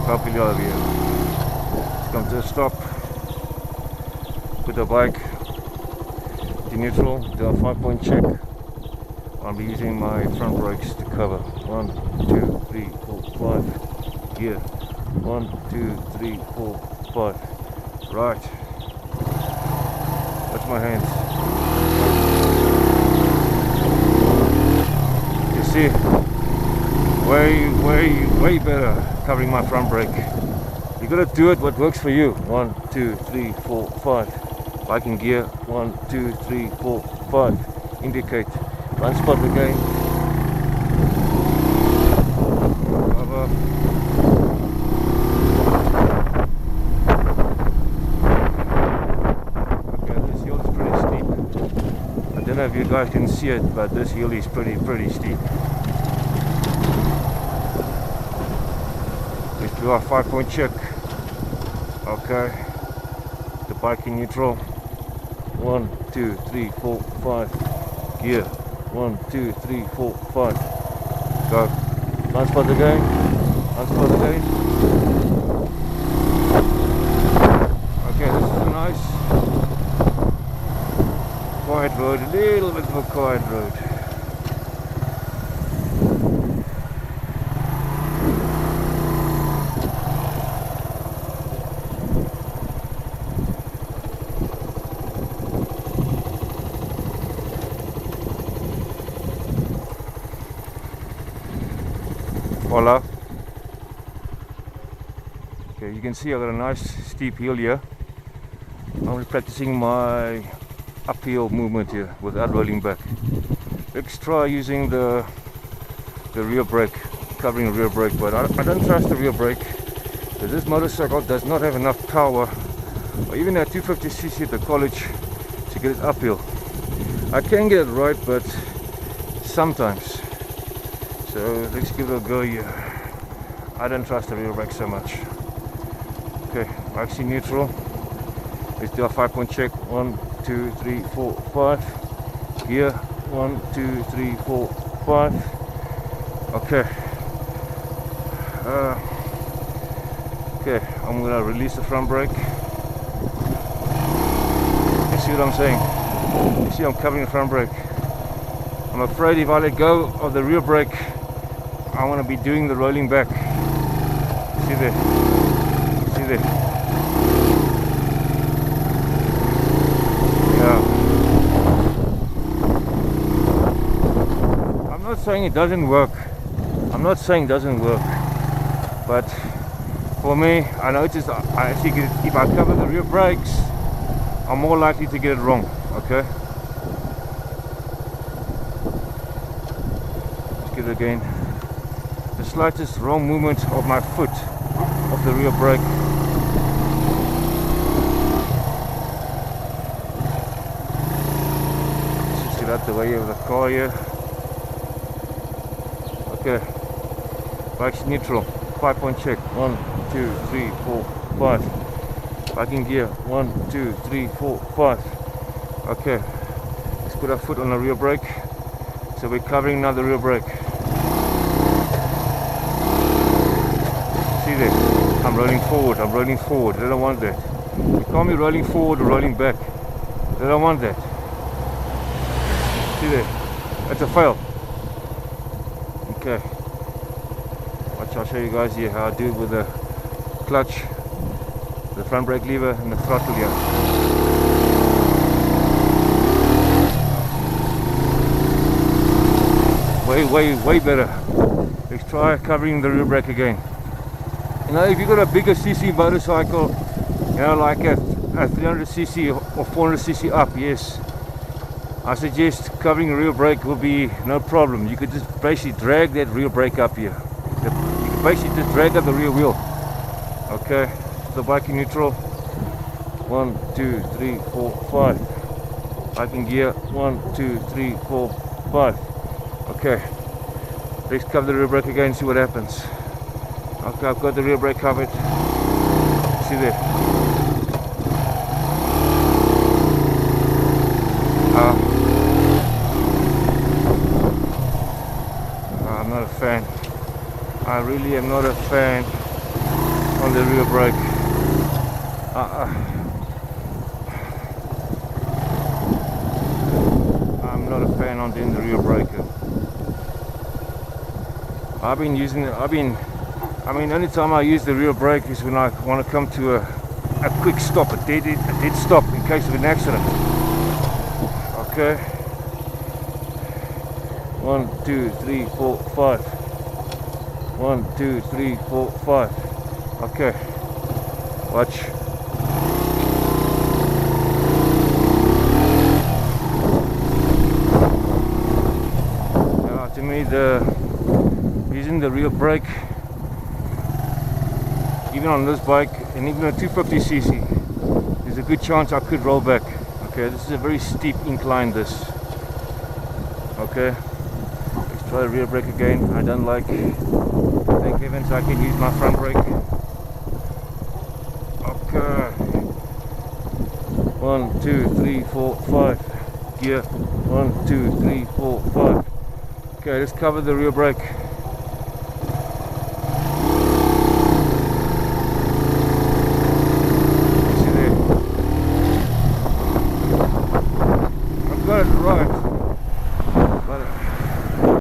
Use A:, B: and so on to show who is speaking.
A: help you out here. Let's come to a stop. Put the bike to neutral, do a 5-point check. I'll be using my front brakes to cover. 1, 2, 3, 4, 5. Gear. 1, 2, 3, 4, 5. Right. Watch my hands. You see, way better covering my front brake. You gotta do it what works for you. 1, 2, 3, 4, 5. Bike in gear. 1, 2, 3, 4, 5. Indicate. Blind spot again. Cover. Okay, this hill is pretty steep. I don't know if you guys can see it, but this hill is pretty steep. Let's do our 5-point check. Okay. The bike in neutral. 1, 2, 3, 4, 5. Gear. 1, 2, 3, 4, 5. Go. Blind spot again. Blind spot again. Okay, this is a nice quiet road. A little bit of a quiet road. Voila. Okay, you can see I got a nice steep hill here. I'm practicing my uphill movement here without rolling back. Let's try using the rear brake, covering the rear brake, but I don't trust the rear brake because this motorcycle does not have enough power, or even at 250cc at the college, to get it uphill. I can get it right, but sometimes. So let's give it a go here. I don't trust the rear brake so much. Okay, bike's in neutral. Let's do a 5-point check. 1, 2, 3, 4, 5. Gear. 1, 2, 3, 4, 5. Okay. Okay, I'm gonna release the front brake. You see what I'm saying? You see I'm covering the front brake. I'm afraid if I let go of the rear brake, I want to be doing the rolling back. See there? See there? Yeah. I'm not saying it doesn't work. I'm not saying it doesn't work. But for me, I noticed I actually get it, if I cover the rear brakes, I'm more likely to get it wrong. Okay? Let's give it again. The slightest wrong movement of my foot off the rear brake. Let's get out the way of the car here. Okay. Bike's neutral. 5-point check. 1, 2, 3, 4, 5. Bike in gear. 1, 2, 3, 4, 5. Okay. Let's put our foot on the rear brake. So we're covering now the rear brake. There. I'm rolling forward, I don't want that. You can't be rolling forward or rolling back. I don't want that. See there? That's a fail. Okay. Watch, I'll show you guys here how I do it with the clutch, the front brake lever and the throttle here. Way better. Let's try covering the rear brake again. You know, if you've got a bigger cc motorcycle, you know, like a 300cc or 400cc up, yes, I suggest covering the rear brake will be no problem. You could just basically drag that rear brake up here. You can basically just drag up the rear wheel. Okay, the bike in neutral. 1, 2, 3, 4, 5. Bike in gear. 1, 2, 3, 4, 5. Okay, let's cover the rear brake again and see what happens. Okay, I've got the rear brake covered. See there. I'm not a fan. I really am not a fan on the rear brake. I'm not a fan on doing the rear brake. I mean, only time I use the rear brake is when I want to come to a quick stop, a dead stop in case of an accident. Okay. 1, 2, 3, 4, 5. 1, 2, 3, 4, 5. Okay. Watch. Now, to me, using the rear brake, even on this bike and even a 250cc, there's a good chance I could roll back. Okay, this is a very steep incline, this. Okay, let's try the rear brake again. I don't like, thank heavens I can use my front brake. Okay, 1, 2, 3, 4, 5. Gear 1, 2, 3, 4, 5. Okay, let's cover the rear brake.